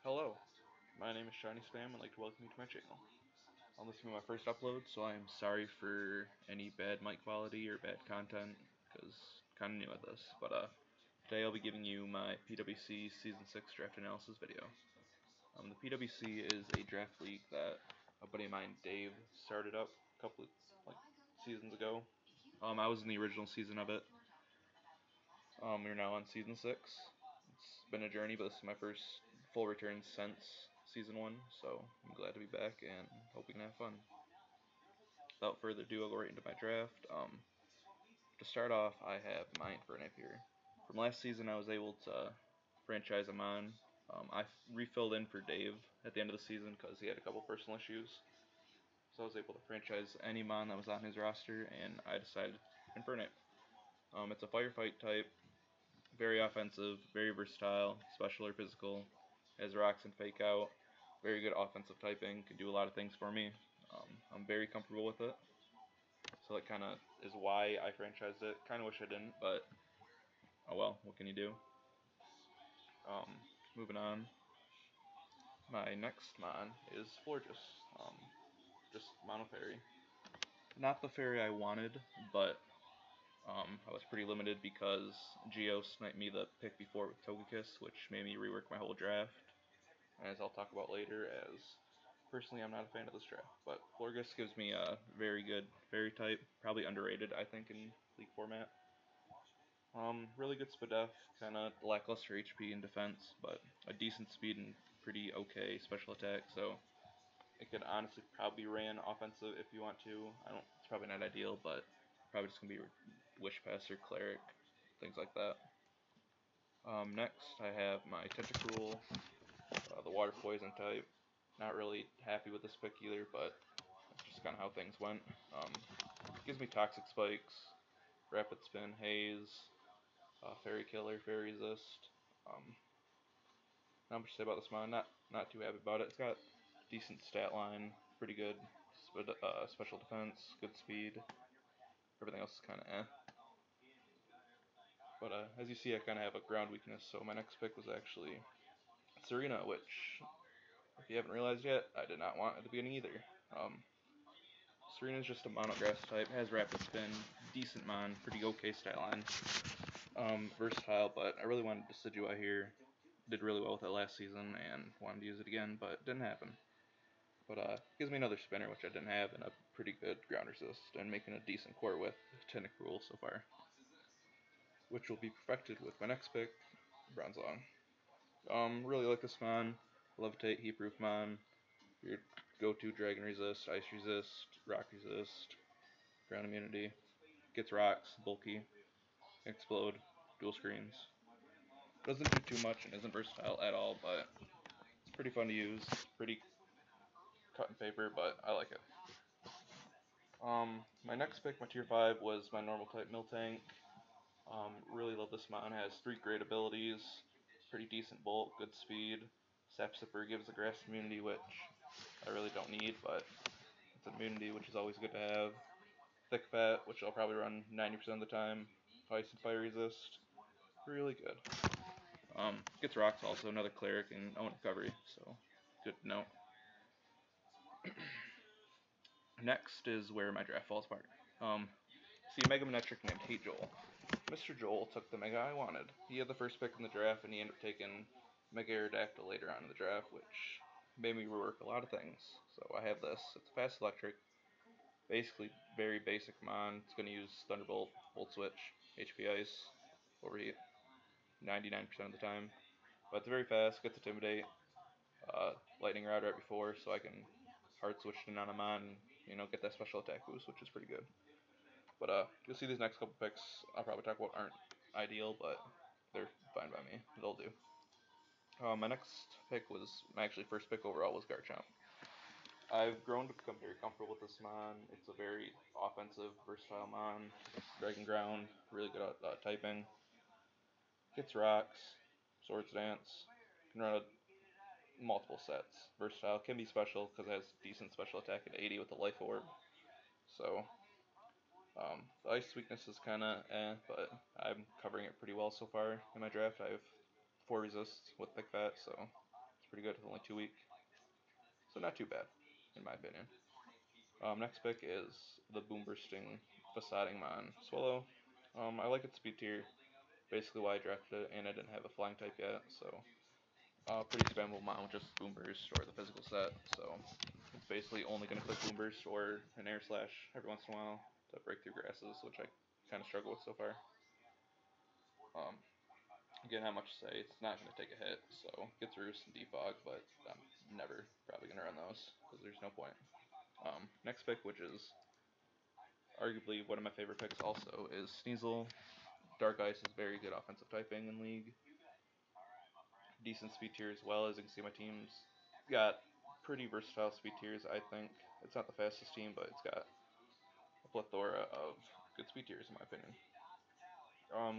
Hello, my name is Shiny Spam and I'd like to welcome you to my channel. This will be my first upload, so I am sorry for any bad mic quality or bad content, because kind of new at this. But today I'll be giving you my PWC Season 6 Draft Analysis video. The PWC is a draft league that a buddy of mine, Dave, started up a couple of seasons ago. I was in the original season of it. We're now on Season 6. It's been a journey, but this is my first full return since Season 1, so I'm glad to be back and hope we can have fun. Without further ado, I'll go right into my draft. To start off, I have mine for an here. From last season, I was able to franchise him on. I refilled in for Dave at the end of the season because he had a couple personal issues. So I was able to franchise any Mon that was on his roster, and I decided to Infernape. It's a firefight type, very offensive, very versatile, special or physical, has rocks and fake out, very good offensive typing, can do a lot of things for me. I'm very comfortable with it. So that kind of is why I franchised it. Kind of wish I didn't, but oh well, what can you do? Moving on. My next mon is Florges. Just mono fairy. Not the fairy I wanted, but I was pretty limited because Geo sniped me the pick before with Togekiss, which made me rework my whole draft. As I'll talk about later, as personally I'm not a fan of this draft. But Florges gives me a very good fairy type, probably underrated I think in League format. Really good Spadef, kind of lackluster HP and defense, but a decent speed and pretty okay special attack, so it could honestly probably ran offensive if you want to. It's probably not ideal, but probably just gonna be Wish Pass or Cleric, things like that. Next, I have my Tentacruel, the Water Poison type. Not really happy with this pick either, but that's just kind of how things went. Gives me Toxic Spikes, Rapid Spin, Haze, Fairy Killer, Fairy Resist. Not much to say about this mon. Not too happy about it. It's got decent stat line, pretty good special defense, good speed. Everything else is kind of eh. But as you see, I kind of have a ground weakness, so my next pick was actually Serena, which, if you haven't realized yet, I did not want at the beginning either. Serena is just a mono grass type, has rapid spin, decent mon, pretty okay stat line. Versatile, but I really wanted Decidueye here. Did really well with it last season and wanted to use it again, but it didn't happen. But gives me another spinner, which I didn't have, and a pretty good ground resist, and making a decent core with Tentacruel so far, which will be perfected with my next pick, Bronzong. Really like this mon. Levitate, Heat Proof mon. Your go-to Dragon Resist, Ice Resist, Rock Resist, Ground Immunity. Gets rocks, bulky, explode, dual screens. Doesn't do too much and isn't versatile at all, but it's pretty fun to use. Pretty cut and paper, but I like it. My next pick, my tier 5, was my normal type Miltank. Really love this mon. Has 3 great abilities, pretty decent bulk, good speed. Sap Sipper gives a grass immunity, which I really don't need, but it's an immunity, which is always good to have. Thick Fat, which I'll probably run 90% of the time. Ice and Fire Resist, really good. Gets rocks also, another Cleric and own recovery, so good to know. Next is where my draft falls apart. See a Mega Manetric named Hate Joel. Mr. Joel took the Mega I wanted. He had the first pick in the draft, and he ended up taking Mega Aerodactyl later on in the draft, which made me rework a lot of things. So I have this. It's a fast electric, basically very basic mon. It's going to use Thunderbolt, Volt Switch, HP Ice, Overheat, 99% of the time. But it's very fast, gets Intimidate, Lightning Rod right before, so I can hard switch in on a mon and get that special attack boost, which is pretty good. But you'll see these next couple picks I'll probably talk about aren't ideal, but they're fine by me. They'll do. My next pick was, my actually first pick overall was Garchomp. I've grown to become very comfortable with this mon. It's a very offensive, versatile mon. Dragon Ground, really good at typing. Hits rocks, Swords Dance, can run multiple sets. Versatile, can be special because it has decent special attack at 80 with the Life Orb. So the ice weakness is kind of eh, but I'm covering it pretty well so far in my draft. I have 4 resists with Pick Fat, so it's pretty good. Only 2 week, so not too bad, in my opinion. Next pick is the Boom Bursting Facading Mon Swallow. I like its speed tier, basically why I drafted it, and I didn't have a flying type yet, so pretty spammable mon with just Boom Burst or the physical set, so it's basically only going to click Boom Burst or an Air Slash every once in a while to break through grasses, which I kind of struggle with so far. Um, Again, not much to say, it's not going to take a hit, so gets Roost and Defog, but I'm never probably going to run those, because there's no point. Next pick, which is arguably one of my favorite picks also, is Sneasel. Dark Ice is very good offensive typing in League. Decent speed tier as well. As you can see, my team's got pretty versatile speed tiers, I think. It's not the fastest team, but it's got a plethora of good speed tiers, in my opinion.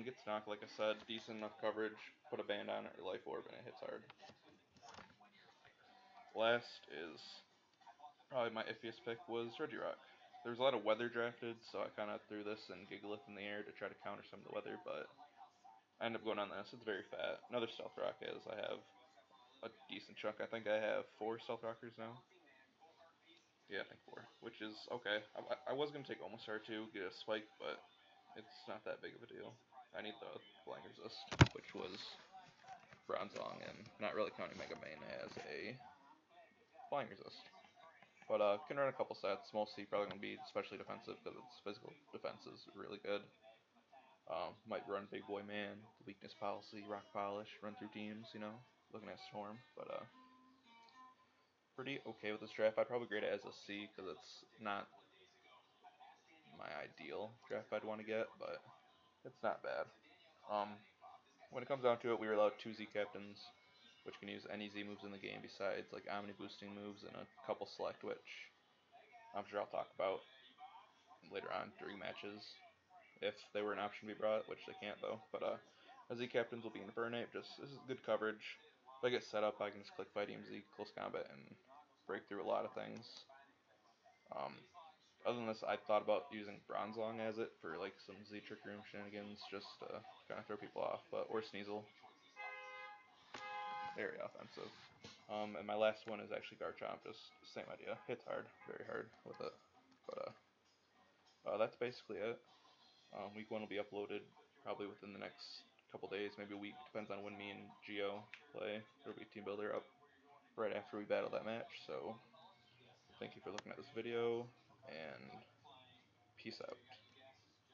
Gets knocked, like I said, decent enough coverage, put a band on it or life orb, and it hits hard. Last is probably my iffiest pick was Regirock. There's a lot of weather drafted, so I kind of threw this and Gigalith in the air to try to counter some of the weather, but I ended up going on this. It's very fat. Another Stealth Rock is I have a decent chunk. I think I have 4 Stealth Rockers now. Yeah, I think 4, which is okay. I was going to take Almost R2, get a spike, but it's not that big of a deal. I need the Flying Resist, which was Bronzong, and not really counting Mega Main as a Flying Resist. But can run a couple sets, mostly probably going to be especially defensive because its physical defense is really good. Might run Big Boy Man, the Weakness Policy, Rock Polish, run through teams, you know, looking at Storm, but pretty okay with this draft. I'd probably grade it as a C because it's not my ideal draft I'd want to get, but it's not bad. When it comes down to it, we were allowed 2 Z captains, which can use any Z moves in the game besides like Omni boosting moves and a couple select, which I'm sure I'll talk about later on during matches if they were an option to be brought, which they can't though. But Z captains will be in Burnape. Just this is good coverage. If I get set up, I can just click Fight EMZ, close combat, and break through a lot of things. Other than this, I thought about using Bronzong as it for like some Z Trick Room shenanigans, just to kind of throw people off. But or Sneasel, very offensive. And my last one is actually Garchomp, just same idea. Hits hard, very hard with it. But that's basically it. Week 1 will be uploaded probably within the next couple days, maybe a week, depends on when me and Geo play. There'll be Team Builder up right after we battle that match. So thank you for looking at this video, and peace out.